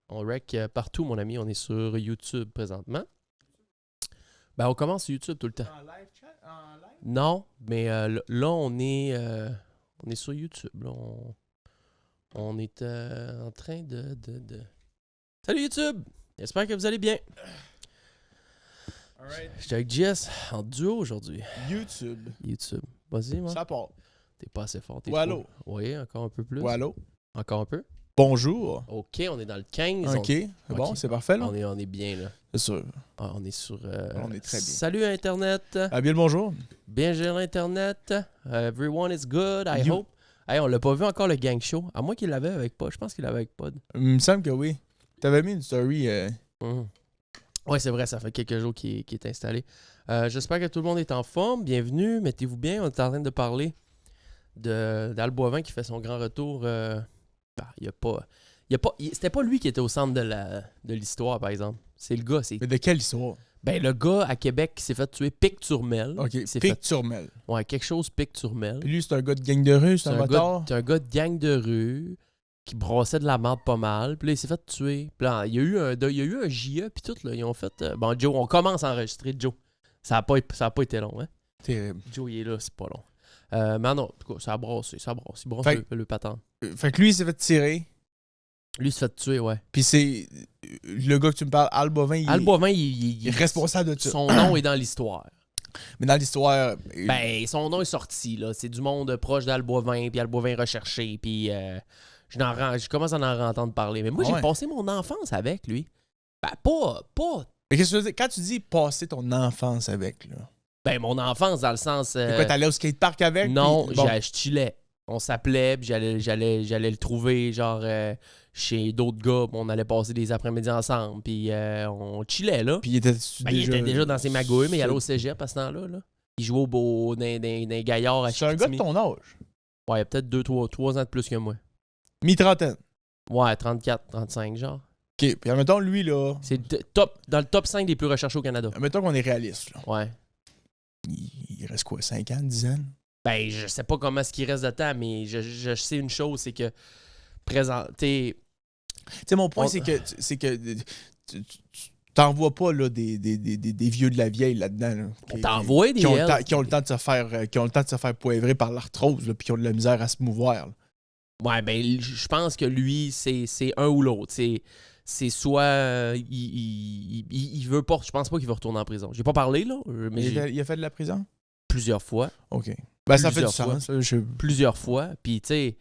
On rec partout, mon ami. On est sur YouTube présentement. Ben, on commence sur YouTube tout le temps. En live chat? En live? Non, mais là, on est sur YouTube. Là, on est en train de... Salut YouTube! J'espère que vous allez bien. Alright. J'étais avec JS en duo aujourd'hui. YouTube. YouTube. Vas-y, moi. Ça part. T'es pas assez fort. T'es Wallo. trop... Oui, encore un peu plus. Wallo. Encore un peu. Bonjour. OK, on est dans le 15. OK. C'est bon, c'est parfait, là? On est bien, là. C'est sûr. Ah, on est sur... On est très bien. Salut, Internet. Ah, bien le bonjour. Bien géré l'Internet. Everyone is good, I You- hope. Hey, on l'a pas vu encore, le gang show. À moins qu'il l'avait avec Pod. Je pense qu'il l'avait avec Pod. Il me semble que oui. T'avais mis une story. Oui, c'est vrai, ça fait quelques jours qu'il est installé. J'espère que tout le monde est en forme. Bienvenue, mettez-vous bien. On est en train de parler d'Al Boivin qui fait son grand retour. C'était pas lui qui était au centre de l'histoire, par exemple. C'est le gars. Mais de quelle histoire? Ben, le gars à Québec qui s'est fait tuer, Pic-Turmel. OK. Il s'est Pic-Turmel. Ouais, quelque chose Pic-Turmel. Puis lui, c'est un gars de gang de rue, c'est un motard. C'est un gars de gang de rue qui brassait de la merde pas mal. Puis là, il s'est fait tuer. Puis là, il y a eu un JE, puis tout, là. Ils ont fait... bon, Joe, on commence à enregistrer, Joe. Ça a pas été long, hein? Terrible. Joe, il est là, c'est pas long. Mais non, en tout cas, ça a brassé. Il brasse Fait- le patent. Fait que lui, il s'est fait tirer. Lui, il s'est fait tuer, ouais. Puis c'est le gars que tu me parles, Al Boivin, Al Boivin, il est responsable de ça. son nom est dans l'histoire. Mais dans l'histoire... Ben, son nom est sorti, là. C'est du monde proche d'Al Boivin, puis Al Boivin recherché, puis je commence à en entendre parler. Mais moi, Ouais. j'ai passé mon enfance avec lui. Ben, pas... Mais qu'est-ce que tu veux dire? Quand tu dis passer ton enfance avec, là... Ben, mon enfance, dans le sens... C'est quoi, t'allais au skatepark avec? non, puis- bon. je chillais. On s'appelait, puis j'allais le trouver, genre, chez d'autres gars, puis on allait passer des après-midi ensemble, puis on chillait, là. Puis il était, Ben, il était déjà dans ses magouilles, mais il allait au cégep à ce temps-là, là. Il jouait dans des gaillards à C'est un gars de Chicoutimi. ton âge. Ouais, il a peut-être 3 ans de plus que moi. Mi-trentaine. Ouais, 34, 35, genre. OK. Puis admettons, lui, là... C'est dans le top 5 des plus recherchés au Canada. Admettons qu'on est réaliste, là. Ouais. Il reste quoi, 5 ans, 10 ans? Ben, je sais pas comment est-ce qu'il reste de temps, mais je sais une chose, c'est que présenter... Tu sais, mon point, On- c'est que tu t'envoies pas, là, des vieux de la vieille là-dedans, là. On t'envoie des qui ont, hells. qui ont le temps de se faire poivrer par l'arthrose, là, puis qui ont de la misère à se mouvoir, là. Ouais, ben, je pense que lui, c'est un ou l'autre. C'est soit... il veut pas... Je pense pas qu'il va retourner en prison. J'ai pas parlé, là, mais Il a fait de la prison? plusieurs fois. OK. Ben, ça fait du Plusieurs sens. Là, Plusieurs fois. Puis, tu sais,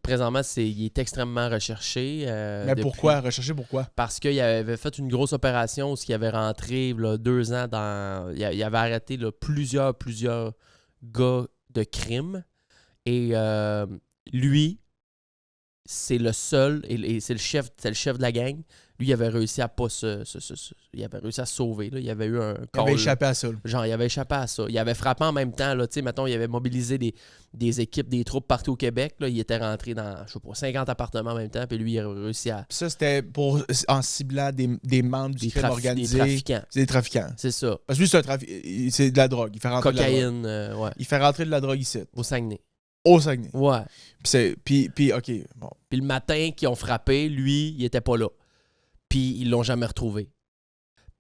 présentement, il est extrêmement recherché. Mais depuis- pourquoi? Rechercher pourquoi? Parce qu'il avait fait une grosse opération où il avait rentré là, 2 ans dans... Il avait arrêté là, plusieurs gars de crime. Et lui, c'est le seul, et c'est le chef de la gang. Lui, il avait réussi à pas il avait réussi à se sauver. Là. Il avait eu un Il call, avait échappé à ça, là. genre, il avait échappé à ça. Il avait frappé en même temps. Là, mettons, il avait mobilisé des équipes, des troupes partout au Québec. Là. Il était rentré dans, je sais pas, 50 appartements en même temps. Puis lui, il a réussi à... Puis ça, c'était en ciblant des membres du crime organisé. Des trafiquants. C'est des trafiquants. C'est ça. Parce que lui, c'est de la drogue. Il fait rentrer de la drogue. Cocaïne, ouais. Il fait rentrer de la drogue ici, Au Saguenay. au Saguenay. Ouais. Puis OK, bon. Puis le matin qu'ils ont frappé, lui, il était pas là. Puis ils l'ont jamais retrouvé.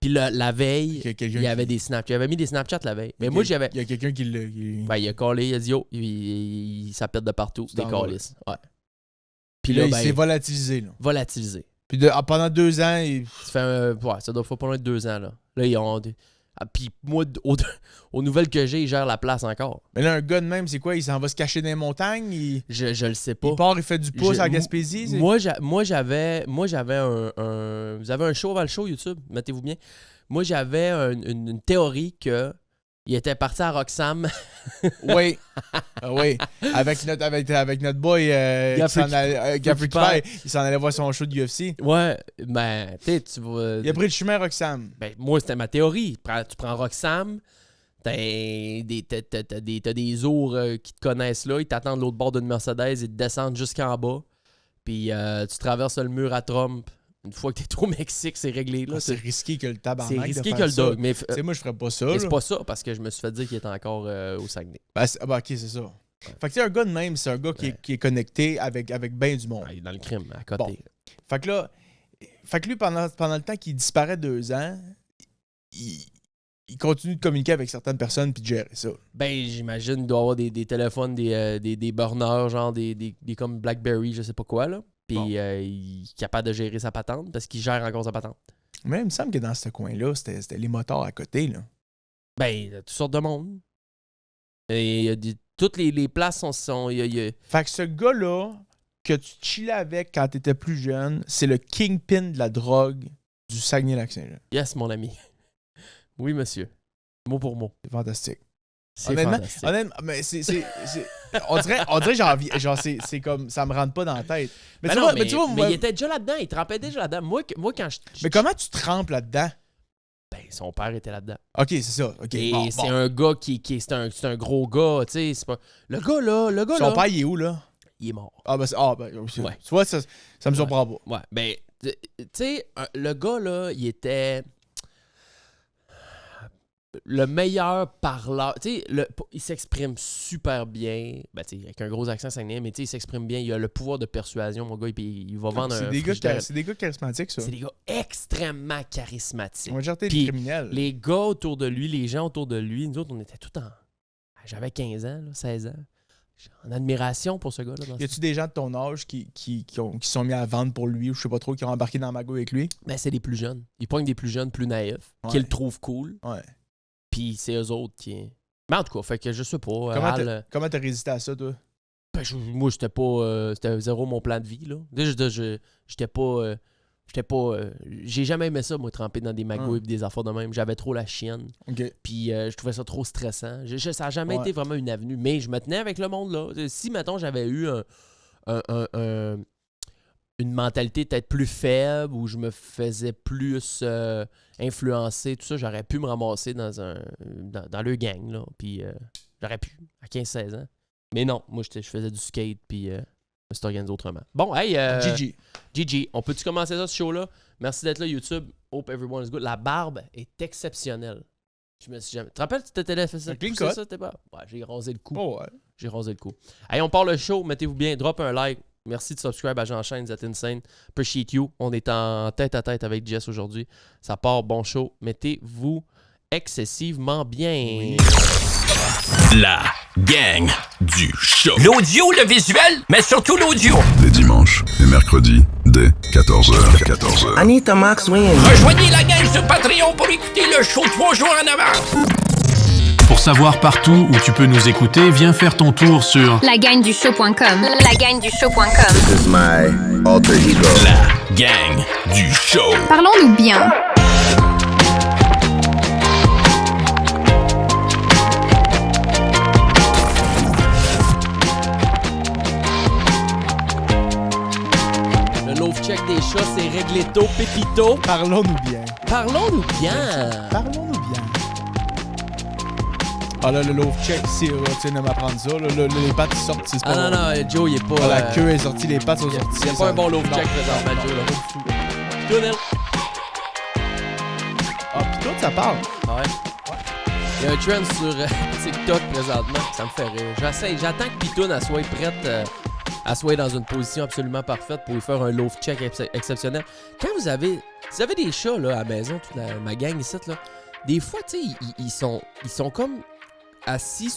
Puis la veille, Il y a quelqu'un il y avait qui- des Snapchats. Il avait mis des Snapchats la veille. Mais il y a- moi, j'avais... Il y a quelqu'un qui l'a... Ben, il a collé, il a dit, oh, ça pète de partout. C'est Des en vol. calices. Ouais. Puis Puis là, là, il ben, s'est volatilisé, là. volatilisé. Puis pendant 2 ans, Ça fait ouais, ça doit faire pas loin de 2 ans, là. Là, ils ont... puis moi, aux nouvelles que j'ai, ils gèrent la place encore. Mais là, un gars de même, c'est quoi? Il s'en va se cacher dans les montagnes? Je le sais pas. Il part, il fait du pouce Je- à Gaspésie? c'est- Moi, j'avais un... Vous avez un show avant le show, YouTube? Mettez-vous bien. Moi, j'avais une théorie que il était parti à Roxham. Oui. Ah oui. Avec notre boy Gaffrey Kipper. il s'en allait voir son show de UFC. Ouais, ben, tu sais, tu vas... Il a pris le chemin Roxham. Ben, moi, c'était ma théorie. Tu prends Roxham, t'as des ours qui te connaissent là, ils t'attendent de l'autre bord d'une Mercedes, ils te descendent jusqu'en bas. Puis tu traverses le mur à Trump. Une fois que t'es au Mexique, c'est réglé. Là, C'est risqué que le tabarnak. c'est de risqué faire que le ça. dog. Mais Tu sais, moi, je ferais pas ça. mais là. c'est pas ça, parce que je me suis fait dire qu'il était encore au Saguenay. Ben, ok, c'est ça. Fait que tu sais, un gars de même, c'est un gars qui est connecté avec bien du monde. Ah, il est dans le crime, à côté. Bon. Fait que là, Fait que lui, pendant le temps qu'il disparaît 2 ans, il continue de communiquer avec certaines personnes puis de gérer ça. Ben, j'imagine qu'il doit avoir des téléphones, des burners, genre des comme BlackBerry, je sais pas quoi, là. Puis il est capable de gérer sa patente parce qu'il gère encore sa patente. Mais il me semble que dans ce coin-là, c'était les motards à côté, là. Ben, il y a toutes sortes de monde. Et il y a toutes les places sont Fait que ce gars-là, que tu chillais avec quand t'étais plus jeune, c'est le kingpin de la drogue du Saguenay-Lac-Saint-Jean. Yes, mon ami. Oui, monsieur. Mot pour mot. C'est fantastique. C'est fantastique. Honnêtement, mais on dirait j'ai envie, genre c'est comme ça me rentre pas dans la tête. Mais tu vois, mais il était déjà là-dedans, il trempait déjà là-dedans. Moi quand je Mais comment tu trempes là-dedans? Ben, son père était là-dedans. OK, c'est ça. OK. Et c'est un gars c'est un gros gars, tu sais, c'est pas le gars là. Son père il est où là? Il est mort. Ouais. Tu vois, ça me surprend pas. Ouais, ben tu sais le gars là, il était le meilleur parleur. Tu sais, il s'exprime super bien. Ben, tu sais, avec un gros accent saguenay, mais tu sais, il s'exprime bien. Il a le pouvoir de persuasion, mon gars. Il va vendre un frigidaire. C'est des gars charismatiques, ça. C'est des gars extrêmement charismatiques. On va jeter des criminels. Les gars autour de lui, les gens autour de lui, nous autres, on était tout en... J'avais 15 ans, là, 16 ans. En admiration pour ce gars-là. Y a-tu des gens de ton âge qui sont mis à vendre pour lui ou je sais pas trop, qui ont embarqué dans la magouille avec lui? Ben, c'est des plus jeunes. Ils pognent des plus jeunes, plus naïfs, qui le trouvent cool. Ouais. Puis c'est eux autres qui... Mais en tout cas, fait que je sais pas. Comment t'as résisté à ça, toi? Ben, moi, j'étais pas... c'était zéro mon plan de vie, là. J'étais pas... j'ai jamais aimé ça, moi, tremper dans des magouilles et des affaires de même. J'avais trop la chienne. Okay. Puis je trouvais ça trop stressant. Ça a jamais été vraiment une avenue. Mais je me tenais avec le monde, là. Si, mettons, j'avais eu une mentalité peut-être plus faible ou je me faisais plus influencer, tout ça, j'aurais pu me ramasser dans le gang, là. Puis j'aurais pu, à 15-16 ans. Mais non, moi, je faisais du skate, puis je me suis organisé autrement. Bon, hey, GG, on peut-tu commencer ça, ce show-là? Merci d'être là, YouTube. Hope everyone is good. La barbe est exceptionnelle. Je me suis jamais... Tu te rappelles, tu t'étais fait ça? T'es pas... Ouais, j'ai rasé le cou. Oh, ouais. J'ai rasé le cou. Hey, on part le show. Mettez-vous bien. Drop un like. Merci de subscribe à Jean-Chaîne, That Insane. Appreciate you. On est en tête-à-tête avec Jess aujourd'hui. Ça part, bon show. Mettez-vous excessivement bien. Oui. La gang du show. L'audio, le visuel, mais surtout l'audio. Les dimanches et mercredis, dès 14h. Anita Max Win. Rejoignez la gang sur Patreon pour écouter le show 3 jours en avance. Pour savoir partout où tu peux nous écouter, viens faire ton tour sur lagagnedushow.com. Lagagnedushow.com. This is my alter ego. La gang du show. Parlons-nous bien. Le love check des chats, c'est Regletto, Pépito. Parlons-nous bien. Parlons-nous bien. Parlons-nous bien. Ah là, le love check, c'est tu viens de m'apprendre ça. Là, les pattes sortent, c'est pas non, Joe, il est pas... la queue est sortie, les pattes sont sorties. C'est pas un bon love check présentement, Joe. Pitoun, elle. Ah, Pitoun, ça parle. Ouais. Il y a un trend sur TikTok présentement, ça me fait rire. J'attends que Pitoun elle soit prête, elle soit dans une position absolument parfaite pour lui faire un love check exceptionnel. Quand vous avez des chats là, à la maison, toute ma gang ici, là, des fois, tu sais, ils sont comme assis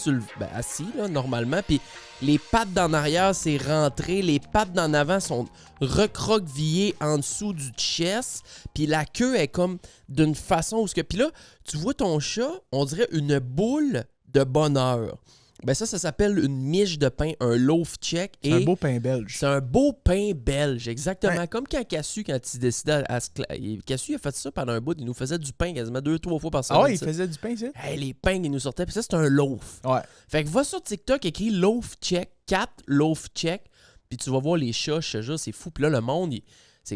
assis là, normalement, puis les pattes d'en arrière, c'est rentré, les pattes d'en avant sont recroquevillées en dessous du chest, puis la queue est comme d'une façon où... Puis là, tu vois ton chat, on dirait une boule de bonheur. Ben ça s'appelle une miche de pain, un loaf check. C'est un beau pain belge. C'est un beau pain belge, exactement. Ouais. Comme quand Cassu, quand il décidait Cassu a fait ça pendant un bout, il nous faisait du pain quasiment 2-3 fois par semaine. Ah ouais, il faisait du pain, ça? Hey, les pains qui nous sortaient, puis ça, c'est un loaf. Ouais. Fait que va sur TikTok, écris loaf check, 4 loaf check, puis tu vas voir les chats, je te jure, c'est fou. Puis là, le monde,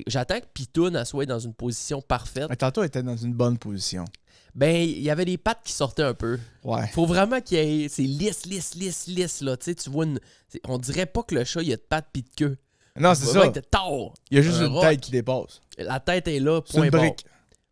j'attends que Pitoun elle soit dans une position parfaite. Mais tantôt, elle était dans une bonne position. Ben, il y avait des pattes qui sortaient un peu. Ouais. Faut vraiment qu'il y ait... C'est lisse, là. Tu sais, tu vois on dirait pas que le chat, il y a de pattes pis de queue. Non, c'est ça. Il y a juste une rock. tête qui dépasse. La tête est là, C'est une brique.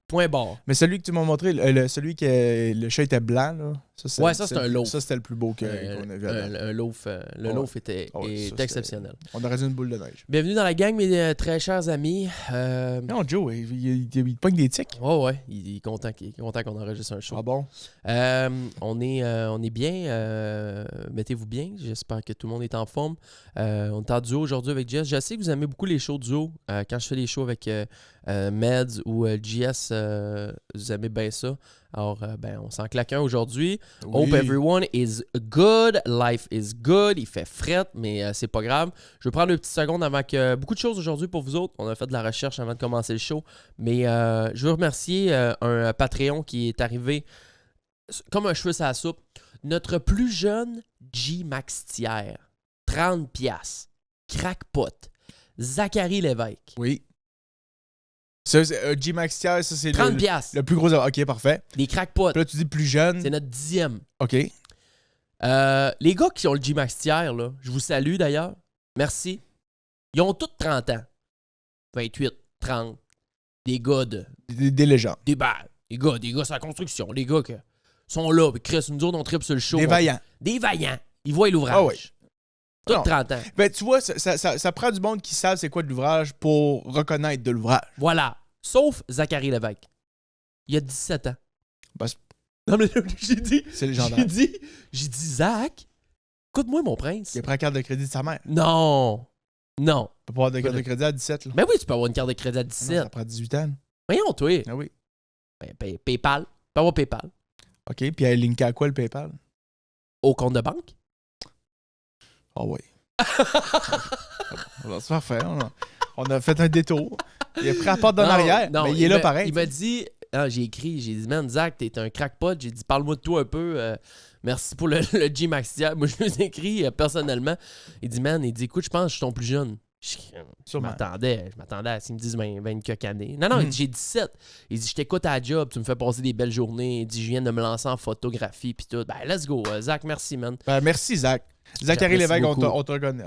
Point barre. Mais celui que tu m'as montré, celui que le chat était blanc, là, Ouais, ça, c'est un loaf. Ça, c'était le plus beau qu'on a vu avant. Un loaf. Le loaf était exceptionnel. On aurait dû une boule de neige. Bienvenue dans la gang, mes très chers amis. Non, Joe, il pogne des tics. Ouais, il est content qu'on enregistre un show. Ah bon? On est bien. Mettez-vous bien. J'espère que tout le monde est en forme. On est en duo aujourd'hui avec Jess. Je sais que vous aimez beaucoup les shows duo. Quand je fais les shows avec Meds ou JS, vous aimez bien ça. Alors, on s'en claque un aujourd'hui. Oui. Hope everyone is good. Life is good. Il fait fret, mais c'est pas grave. Je vais prendre une petite seconde avant que... Beaucoup de choses aujourd'hui pour vous autres. On a fait de la recherche avant de commencer le show. Mais je veux remercier un Patreon qui est arrivé comme un cheveu sur la soupe. Notre plus jeune G Maxtière. 30$. Crackpot. Zachary Lévesque. Oui. Ça, G Maxtière, ça, c'est 30$. le plus gros... OK, parfait. Les crackpots. Puis là, tu dis plus jeune. C'est notre 10e. OK. Les gars qui ont le G Maxtière, là, je vous salue d'ailleurs. Merci. Ils ont tous 30 ans. 28, 30. Des gars de... Des légendes. Des gars sur la construction. Les gars qui sont là. Chris, nous autres, on tripe sur le show. Des vaillants. Des vaillants. Ils voient l'ouvrage. Ah oui. Tous Non. 30 ans. Ben, tu vois, ça prend du monde qui savent c'est quoi de l'ouvrage pour reconnaître de l'ouvrage. Voilà. Sauf Zachary Lévesque. Il a 17 ans. Ben, c'est- Non, mais j'ai dit... c'est légendaire. J'ai dit, Zach, écoute-moi, mon prince. Il a pris la carte de crédit de sa mère. Non. Il peut pas avoir de carte de crédit à 17. Là. Mais oui, tu peux avoir une carte de crédit à Non, 17. ça prend 18 ans. Voyons, toi. Ah oui. PayPal. Tu peux avoir PayPal. OK, puis elle est linkée à quoi le PayPal? Au compte de banque. Ah oui. C'est parfait. On a fait un détour. Il a pris la porte d'en arrière, mais il est là pareil. Il m'a dit, j'ai dit, man, Zach, t'es un crackpot. J'ai dit, parle-moi de toi un peu. Merci pour le G Max hier. Moi, je lui ai écrit personnellement. Il dit, man, écoute, je pense que je suis ton plus jeune. Je m'attendais à ce qu'ils me disent 20 quelques années. Non, il dit, j'ai 17. Il dit, je t'écoute à la job, tu me fais passer des belles journées. Il dit, je viens de me lancer en photographie puis tout. Ben, let's go. Zach, merci, man. Ben, merci, Zach. Zachary Lévesque, on te reconnaît.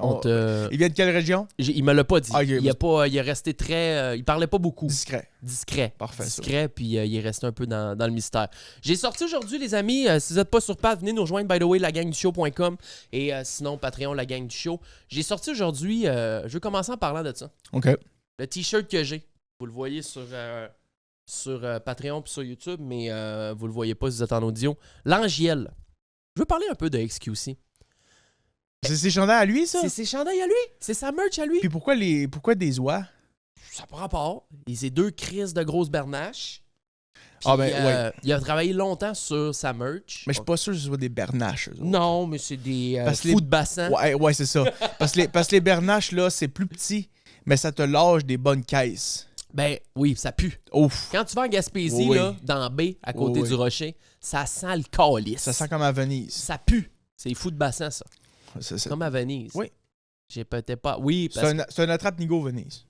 Il vient de quelle région? Il me l'a pas dit. Okay, il est resté très... il parlait pas beaucoup. Discret. Parfait. Discret, puis il est resté un peu dans le mystère. J'ai sorti aujourd'hui, les amis, si vous n'êtes pas sur Pat, venez nous rejoindre, by the way, lagangdushow.com et sinon, Patreon, la gang du show. J'ai sorti aujourd'hui, je vais commencer en parlant de ça. OK. Le t-shirt que j'ai, vous le voyez sur Patreon puis sur YouTube, mais vous le voyez pas si vous êtes en audio. L'Angiel. Je veux parler un peu de XQC. C'est ses chandails à lui, ça? C'est ses chandails à lui. C'est sa merch à lui. Puis pourquoi des oies? Ça prend rapport. Et c'est 2 crises de grosses bernaches. Puis, ouais. Il a travaillé longtemps sur sa merch. Mais je suis pas sûr que ce soit des bernaches. Non, mais c'est des Parce fous de bassin. Ouais, c'est ça. parce que les bernaches, là, c'est plus petit, mais ça te lâche des bonnes caisses. Ben oui, ça pue. Ouf. Quand tu vas en Gaspésie, Oui. là, dans B, à côté du rocher, ça sent le calice. Ça sent comme à Venise. Ça pue. C'est les fous de bassin, ça. C'est Comme à Venise. Oui. J'ai peut-être pas... Oui, parce que... C'est un attrape-nigo Venise.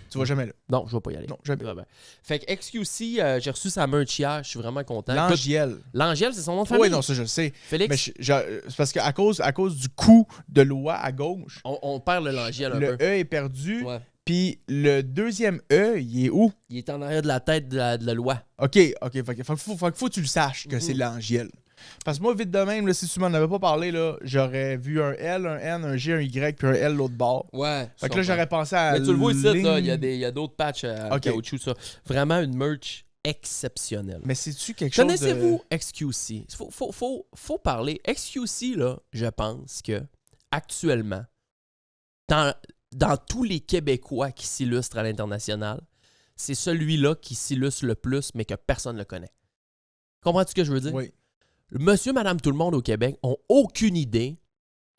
Tu vas jamais là. Non, je vais pas y aller. Non, jamais. Ouais, ben. Fait que XQC, j'ai reçu sa merch hier. Je suis vraiment content. L'Angiel. L'Angiel, c'est son nom de famille. Oui, non, ça, je le sais. Félix, Mais c'est parce qu'à cause du coup de l'oie à gauche, on perd le L'Angiel un le peu. E est perdu. Ouais. Puis le deuxième E, il est où? Il est en arrière de la tête de la loi. OK. Fait qu'il faut que tu le saches que c'est l'Angiel. Parce que moi, vite de même, là, si tu m'en avais pas parlé, là, j'aurais vu un L, un N, un G, un Y, puis un L l'autre bord. Ouais. Fait que là, j'aurais pensé à. Mais tu le vois ici, ligne... là, il y a d'autres patchs à Ok. caoutchouc, ça. Vraiment une merch exceptionnelle. Mais c'est-tu quelque chose Connaissez-vous XQC? Faut parler. XQC, là, je pense que actuellement, dans tous les Québécois qui s'illustrent à l'international, c'est celui-là qui s'illustre le plus, mais que personne ne le connaît. Comprends-tu ce que je veux dire? Oui. Monsieur, madame, tout le monde au Québec ont aucune idée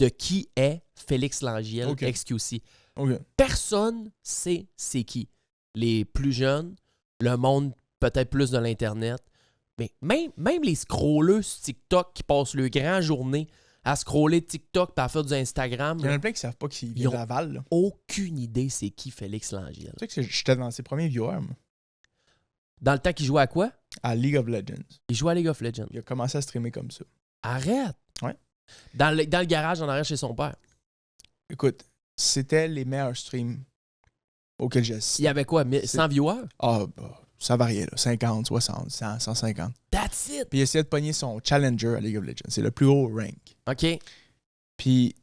de qui est Félix L'Angiel, Ok. XQC. OK. Personne sait c'est qui. Les plus jeunes, le monde peut-être plus de l'Internet, mais même les scrolleux sur TikTok qui passent leur grand journée à scroller TikTok et à faire du Instagram, Il y en là, a plein qui savent pas qu'il Ils vient ont- de Laval. Là. aucune idée c'est qui Félix L'Angiel. Tu sais que j'étais dans ses premiers viewers, moi, Dans le temps qu'il jouait à quoi? à League of Legends. Il jouait à League of Legends. Il a commencé à streamer comme ça. Arrête! Ouais. Dans le garage en arrière chez son père. Écoute, c'était les meilleurs streams auxquels j'ai Il assisté. y avait quoi? 100 viewers? Ah, bah, ça variait, là, 50, 60, 100, 150. That's it! Puis il essayait de pogner son Challenger à League of Legends. C'est le plus haut rank. OK. Puis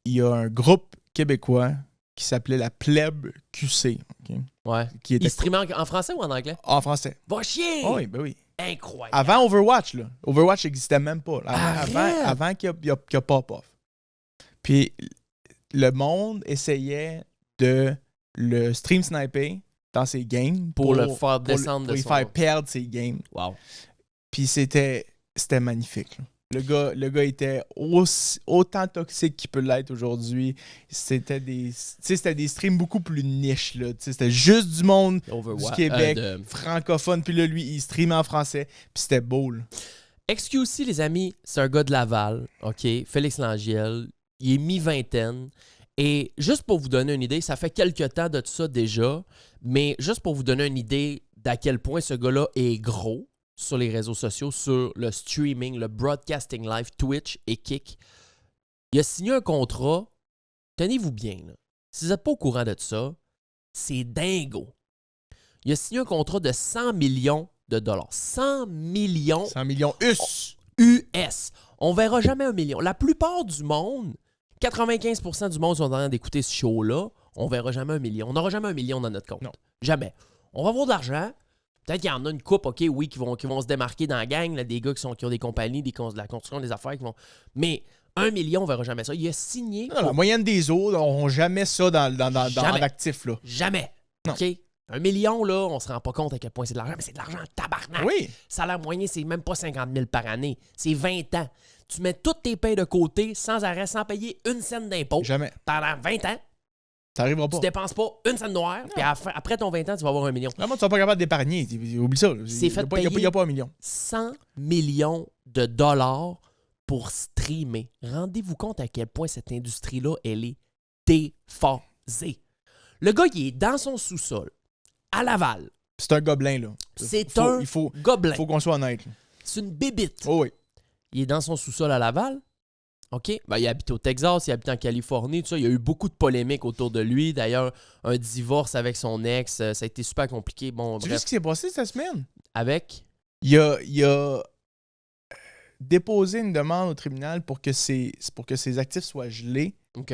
il y a un groupe québécois qui s'appelait la Plèbe QC. OK? Ouais. Qui était Il streamait en français ou en anglais? en français. Va chier! Oh, oui, ben oui. Incroyable. Avant Overwatch, là. Overwatch n'existait même pas. Arrête! Avant qu'il y a pop-off. Puis le monde essayait de le stream sniper dans ses games Pour le faire descendre pour de lui son... faire perdre ses games. Wow. Puis c'était magnifique, là. Le gars était autant toxique qu'il peut l'être aujourd'hui. C'était des streams beaucoup plus niches, là. C'était juste du monde Overwatch, du Québec, de- francophone. Puis là, lui, il streamait en français. Puis c'était beau, là. XQC, les amis, c'est un gars de Laval, OK? Félix Langiel. Il est mi-vingtaine. Et juste pour vous donner une idée, ça fait quelques temps de tout ça déjà, mais juste pour vous donner une idée d'à quel point ce gars-là est gros sur les réseaux sociaux, sur le streaming, le broadcasting live, Twitch et Kick, il a signé un contrat, tenez-vous bien, là. Si vous n'êtes pas au courant de ça, c'est dingo. Il a signé un contrat de 100 millions de dollars. 100 millions 100 millions US. US. On verra jamais 1 million. La plupart du monde, 95% du monde sont en train d'écouter ce show-là. On verra jamais 1 million. On n'aura jamais 1 million dans notre compte. Non. Jamais. On va avoir de l'argent. Peut-être qu'il y en a une coupe, OK, oui, qui vont se démarquer dans la gang, là, des gars qui ont des compagnies, de la construction, des affaires qui vont. Mais 1 million, on verra jamais ça. Il a signé. Non, la moyenne des autres n'auront jamais ça dans Jamais. l'actif, là. Jamais. Non. OK? 1 million, là, on se rend pas compte à quel point c'est de l'argent, mais c'est de l'argent en tabarnak. Oui. Salaire moyen, c'est même pas 50 000 par année. C'est 20 ans. Tu mets toutes tes payes de côté sans arrêt, sans payer une scène d'impôt. Jamais. Pendant 20 ans, T'arriveras pas. tu dépenses pas une scène noire, puis après ton 20 ans, tu vas avoir 1 million. Vraiment, tu seras pas capable d'épargner. Oublie ça. C'est fait Il n'y a pas 1 million. 100 millions de dollars pour streamer. Rendez-vous compte à quel point cette industrie-là, elle est déphasée. Le gars, il est dans son sous-sol, à Laval. C'est un gobelin, là. Il faut gobelin. qu'on soit honnête, là. C'est une bébite. Oh oui. Il est dans son sous-sol à Laval. OK? Ben, il habite au Texas, il habite en Californie, tout ça. Il y a eu beaucoup de polémiques autour de lui. D'ailleurs, un divorce avec son ex, ça a été super compliqué. Bon, Tu sais bref. ce qui s'est passé cette semaine? Avec? Il a déposé une demande au tribunal pour que ses actifs soient gelés OK.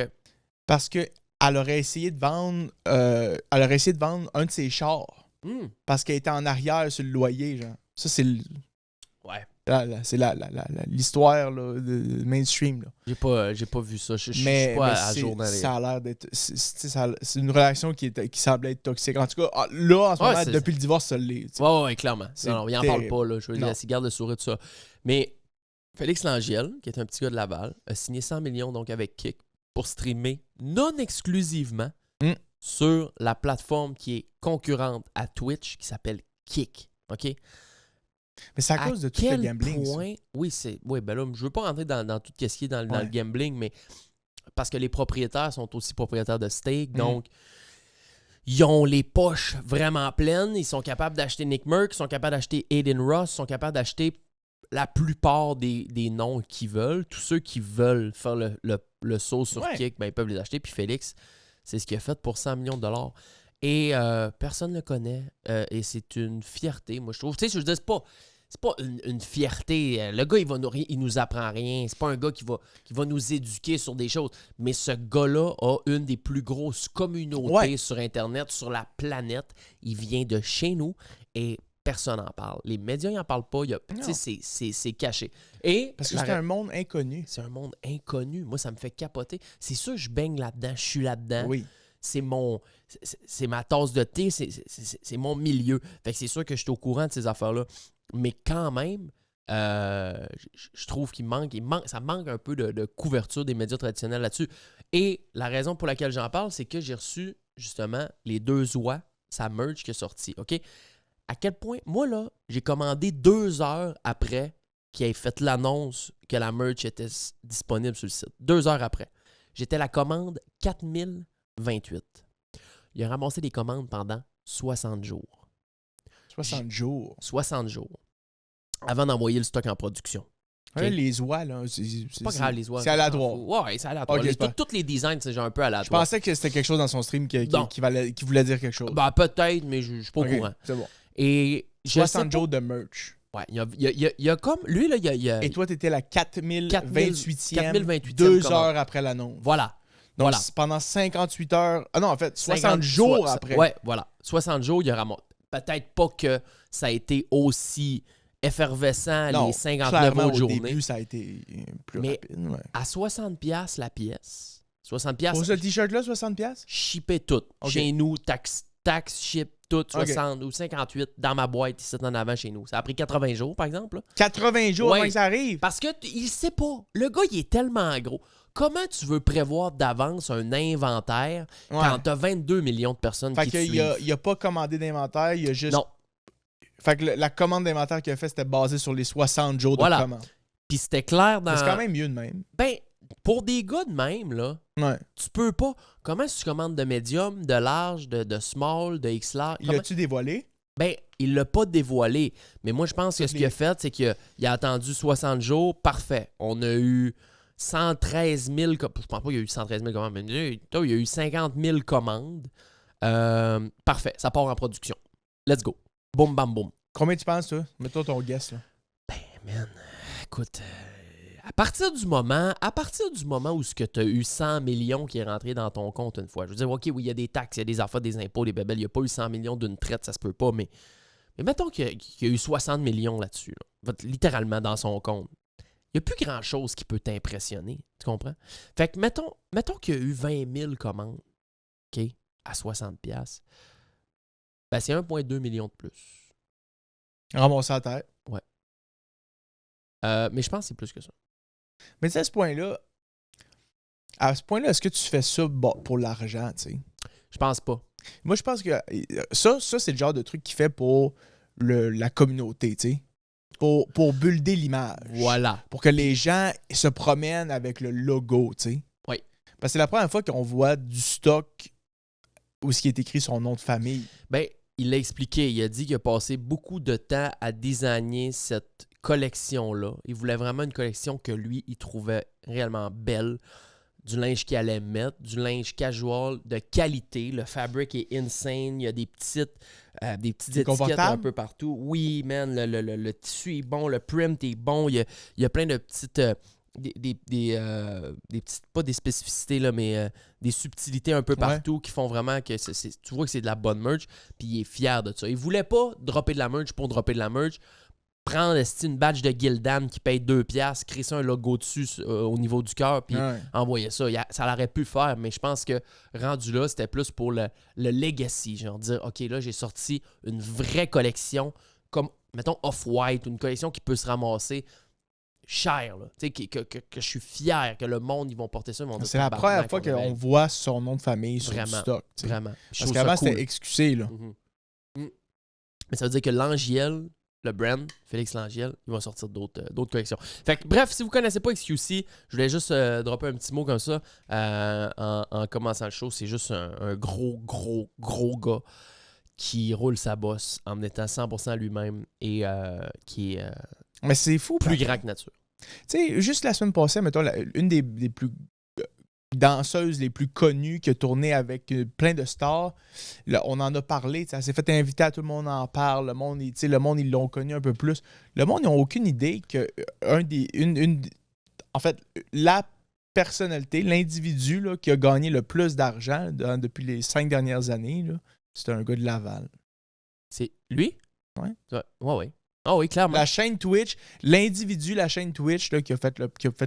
parce qu'elle aurait essayé de vendre un de ses chars Hmm. parce qu'elle était en arrière sur le loyer, genre. Ça, c'est Ouais. l'histoire là, de mainstream, là. J'ai pas vu ça. Je suis Mais pas à jour dans les... ça a l'air d'être... C'est une relation qui semble être toxique. En tout cas, là, en ce moment, c'est- depuis le divorce, ça l'est. tu sais. Ouais, clairement. C'est Non, il en parle terrible. pas, là. Je veux dire, Non. il garde le sourire, tout ça. Mais Félix Langiel, qui est un petit gars de Laval, a signé 100 millions donc avec Kick pour streamer non exclusivement sur la plateforme qui est concurrente à Twitch, qui s'appelle Kick. OK? Mais c'est à cause de tout le gambling. ça. Point... Oui, ben là, je veux pas rentrer dans tout ce qui est dans le gambling, mais parce que les propriétaires sont aussi propriétaires de stake, donc ils ont les poches vraiment pleines. Ils sont capables d'acheter Nick Merck, ils sont capables d'acheter Aiden Ross, ils sont capables d'acheter la plupart des noms qu'ils veulent. Tous ceux qui veulent faire le saut sur Kick, ben, ils peuvent les acheter. Puis Félix, c'est ce qu'il a fait pour 100 millions de dollars. Et personne ne le connaît. Et c'est une fierté, moi, je trouve. Tu sais, je veux dire, c'est pas une fierté. Le gars, il nous apprend rien. C'est pas un gars qui va nous éduquer sur des choses. Mais ce gars-là a une des plus grosses communautés sur Internet, sur la planète. Il vient de chez nous et personne n'en parle. Les médias n'en parlent pas. Tu sais, c'est caché. Et Parce que c'est un monde inconnu. c'est un monde inconnu. Moi, ça me fait capoter. C'est sûr, je baigne là-dedans. Je suis là-dedans. Oui. C'est ma tasse de thé, c'est mon milieu. Fait que c'est sûr que je suis au courant de ces affaires-là. Mais quand même, je trouve ça manque un peu de couverture des médias traditionnels là-dessus. Et la raison pour laquelle j'en parle, c'est que j'ai reçu justement les 2 oies, sa merch qui est sortie. OK? À quel point, moi là, j'ai commandé 2 heures après qu'il ait fait l'annonce que la merch était disponible sur le site. 2 heures après. J'étais la commande 4028. Il a ramassé des commandes pendant 60 jours. 60 jours. 60 jours. Avant d'envoyer le stock en production. Ouais, les oies, là. C'est pas grave, les oies. C'est aléatoire. Ouais, c'est aléatoire. Ok, c'est pas- Tous les designs, c'est genre un peu Je aléatoire. pensais que c'était quelque chose dans son stream qui Non. voulait dire quelque chose. Ben, peut-être, mais je suis pas Ok, au courant. C'est bon. Et je sais 60 pas- jours de merch. Ouais, il y a comme... Lui, là, il y a... Et toi, t'étais la 4028e, 4028e 2 commande. heures après l'annonce. Voilà. Donc, Voilà. pendant 58 heures... Ah non, en fait, 60 50 jours après. Ouais, voilà. 60 jours, il y aura... Peut-être pas que ça a été aussi effervescent Non, les 59 clairement, autres au journées. début, ça a été plus Mais- rapide. Ouais. À 60$ la pièce, 60$, Pour ce t-shirt-là, 60$? shipper tout. Ok. Chez nous, taxe, ship, tout, 60 ou 58 dans ma boîte ici en avant chez nous. Ça a pris 80 jours, par exemple. Là. 80 jours Ouais. avant que ça arrive. Parce que il sait pas. Le gars, il est tellement gros. Comment tu veux prévoir d'avance un inventaire Ouais. quand t'as 22 millions de personnes Fait qui te qu'il suivent? a pas commandé d'inventaire, il a juste... Non. Fait que la commande d'inventaire qu'il a fait, c'était basé sur les 60 jours Voilà. de commande. Puis c'était clair dans... Mais c'est quand même mieux de même. Ben, pour des gars de même, là, Ouais. tu peux pas... Comment tu commandes de médium, de large, de small, de X large? Il Comment- l'a-tu dévoilé? Ben, il l'a pas dévoilé. Mais moi, je pense que ce Les- qu'il a fait, c'est qu'il a attendu 60 jours. Parfait. On a eu 113 000... Je pense pas qu'il y a eu 113 000 commandes, mais il y a eu 50 000 commandes. Parfait. Ça part en production. Let's go. Boum, bam, boum. Combien tu penses, toi? Mets-toi ton guess, là. Man, écoute... à partir du moment où tu as eu 100 millions qui est rentré dans ton compte une fois, je veux dire, OK, oui, il y a des taxes, il y a des affaires, des impôts, des bébelles, il n'y a pas eu 100 millions d'une traite, ça se peut pas, mais mettons qu'il y a eu 60 millions là-dessus, là, littéralement dans son compte. Il n'y a plus grand-chose qui peut t'impressionner, tu comprends? Fait que mettons qu'il y a eu 20 000 commandes, OK, à 60$, ben c'est 1,2 million de plus. Ramasser la tête. Mais je pense que c'est plus que ça. Mais tu sais, à ce point-là, est-ce que tu fais ça pour l'argent, tu sais? Je pense pas. Moi, je pense que ça c'est le genre de truc qu'il fait pour la communauté, tu sais. Pour builder l'image. Voilà. Pour que les gens se promènent avec le logo, tu sais. Oui. Parce que c'est la première fois qu'on voit du stock où ce qui est écrit son nom de famille. Ben, il l'a expliqué. Il a dit qu'il a passé beaucoup de temps à designer cette collection-là. Il voulait vraiment une collection que lui, il trouvait réellement belle. Du linge qu'il allait mettre, du linge casual de qualité. Le fabric est insane. Il y a des petites étiquettes confortable? un peu partout. Oui, man, le tissu est bon, le print est bon. Il y a plein de petites... des petites, pas des spécificités, là, mais des subtilités un peu partout qui font vraiment que tu vois que c'est de la bonne merch, puis il est fier de ça. Il voulait pas dropper de la merch pour dropper de la merch. Prendre une badge de Gildan qui paye 2$, créer ça un logo dessus au niveau du cœur, puis envoyer ça. Ça l'aurait pu faire, mais je pense que rendu là, c'était plus pour le legacy. Genre dire, OK, là, j'ai sorti une vraie collection, comme, mettons, Off-White, une collection qui peut se ramasser cher, là. Tu sais, que je suis fier, que le monde, ils vont porter ça. Ils vont dire, C'est la première fois tabarnak, qu'on voit son nom de famille sur Vraiment, du stock. tu sais. Vraiment. Je Parce trouve qu'avant, ça c'était cool. excusé, là. Mais ça veut dire que Langiel, le brand, Félix Langiel, il va sortir d'autres collections. Fait que, bref, si vous ne connaissez pas XQC, je voulais juste dropper un petit mot comme ça en commençant le show. C'est juste un gros gars qui roule sa bosse en étant 100% lui-même et qui est Mais c'est fou. plus grand que nature. Tu sais, juste la semaine passée, mettons, une des plus danseuses les plus connues qui a tourné avec plein de stars, là, on en a parlé, elle s'est fait inviter à tout le monde en parle, le monde, ils l'ont connu un peu plus. Le monde n'a aucune idée que en fait, la personnalité, l'individu là, qui a gagné le plus d'argent depuis les 5 dernières années, c'est un gars de Laval. C'est lui? Ouais. Ouais. Ah oui, clairement. La chaîne Twitch, la chaîne Twitch là, qui a fait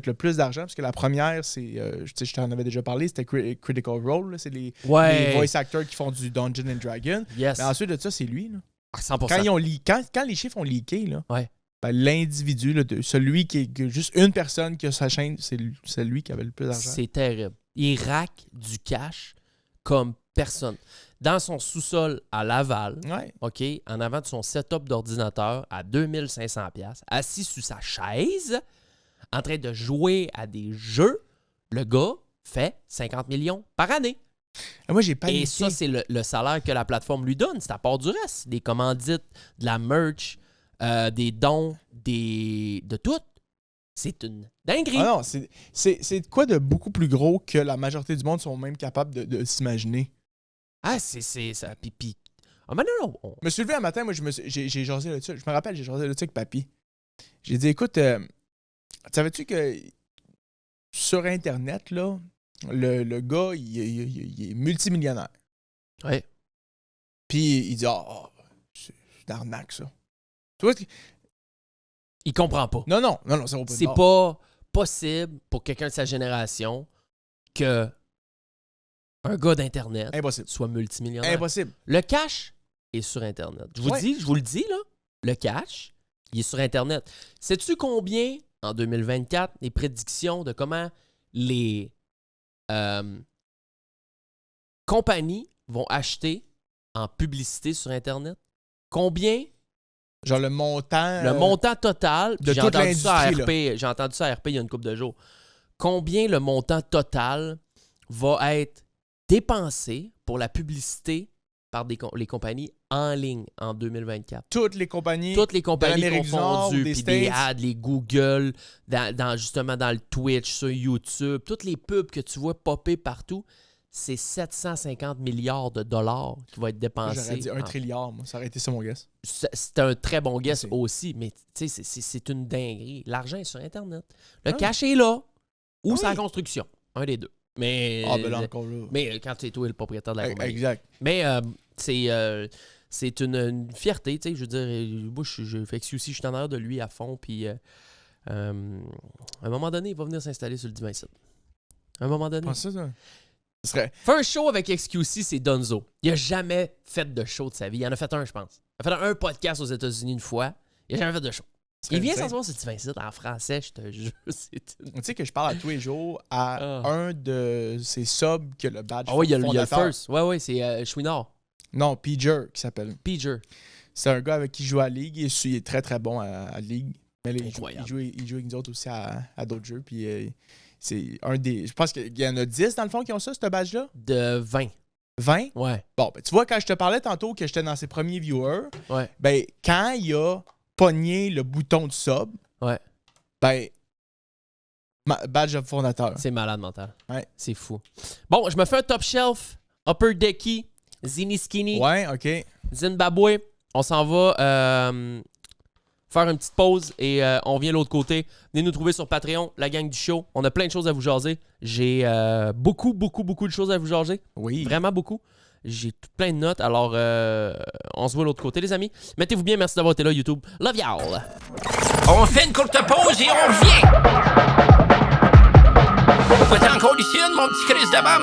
le plus d'argent, parce que la première, c'est, je t'en avais déjà parlé, c'était Critical Role, là, c'est les voice actors qui font du Dungeons and Dragons. Yes. Mais ensuite de ça, c'est lui. Là. 100%. Quand les chiffres ont leaké, là, Ouais. ben, l'individu, là, celui qui est juste une personne qui a sa chaîne, c'est lui qui avait le plus d'argent. C'est terrible. Il rack du cash comme personne. Dans son sous-sol à Laval, Ouais. OK, en avant de son setup d'ordinateur à 2500$, assis sur sa chaise, en train de jouer à des jeux, le gars fait 50 millions par année. Moi, j'ai pas Et ça, c'est le salaire que la plateforme lui donne. C'est à part du reste. Des commandites, de la merch, des dons, de tout. C'est une dinguerie. Ah non, c'est de quoi de beaucoup plus gros que la majorité du monde sont même capables de s'imaginer. Ah, c'est ça. Puis Ah, mais non. Je me suis levé un matin, moi, j'ai jasé là-dessus. Je me rappelle, j'ai jasé là-dessus avec papy. J'ai dit, écoute, savais-tu que sur Internet, là, le gars, il est multimillionnaire. Ouais. Puis il dit, c'est une arnaque, ça. Tu vois, Il comprend pas. non, ça vaut pas de C'est bord. pas possible pour quelqu'un de sa génération que un gars d'Internet Impossible. soit multimillionnaire. Impossible. Le cash est sur Internet. Je vous le dis, là, le cash, il est sur Internet. Sais-tu combien, en 2024, les prédictions de comment les compagnies vont acheter en publicité sur Internet? Combien? Genre le montant... Le montant total, de j'ai toute entendu ça à l'industrie, RP, j'ai entendu ça à RP il y a une couple de jours. Combien le montant total va être dépensé pour la publicité par les compagnies en ligne en 2024? Toutes les compagnies Confondues, du Nord, des puis des States. ads, les Google, justement dans le Twitch, sur YouTube, toutes les pubs que tu vois popper partout, c'est 750 milliards de dollars qui vont être dépensés. J'aurais dit 1 trilliard, moi. Ça aurait été ça, mon guess. C'est un très bon guess C'est- aussi, mais tu sais, c'est une dinguerie. L'argent est sur Internet. Le cash est là, ou c'est la construction. Un des deux. Mais, Ben là, encore là. mais quand tu es toi le propriétaire de la compagnie. Exact. Mais c'est une fierté, tu sais. Je veux dire, moi, je fais que aussi, je suis en arrière de lui à fond. Puis à un moment donné, il va venir s'installer sur le Divin Site. À un moment donné. Pense ça. Ce serait... Faire un show avec XQC, c'est Donzo. Il a jamais fait de show de sa vie. Il en a fait un, je pense. Il a fait un podcast aux États-Unis une fois. Il a jamais fait de show. Il vient s'asseoir sur le Divin Site en français, je te jure. Tu sais que je parle à tous les jours à un de ces subs qui a le badge. Ah oui, il y a le fondateur. first. Ouais, c'est Chouinard. Non, Piger qui s'appelle. Piger. C'est un gars avec qui je joue à Ligue. Il est très très bon à Ligue. Mais là, Incroyable. il joue avec nous autres aussi à d'autres jeux. Puis c'est un des. Je pense qu'il y en a 10 dans le fond qui ont ça, ce badge-là. De 20. 20? Ouais. Bon, ben tu vois, quand je te parlais tantôt que j'étais dans ses premiers viewers, Ouais. ben quand il a pogné le bouton de sub, Ouais. ben badge de fondateur. C'est malade mental. Ouais. C'est fou. Bon, je me fais un top shelf. Upper Decky. Zini Skinny. Ouais, ok. Zimbabwe. On s'en va faire une petite pause et on vient de l'autre côté. Venez nous trouver sur Patreon, la gang du show. On a plein de choses à vous jaser. J'ai beaucoup de choses à vous jaser. Oui. Vraiment beaucoup. J'ai plein de notes. Alors, on se voit de l'autre côté, les amis. Mettez-vous bien. Merci d'avoir été là, YouTube. Love y'all. On fait une courte pause et on revient. Pas encore ici, mon petit Chris de bam.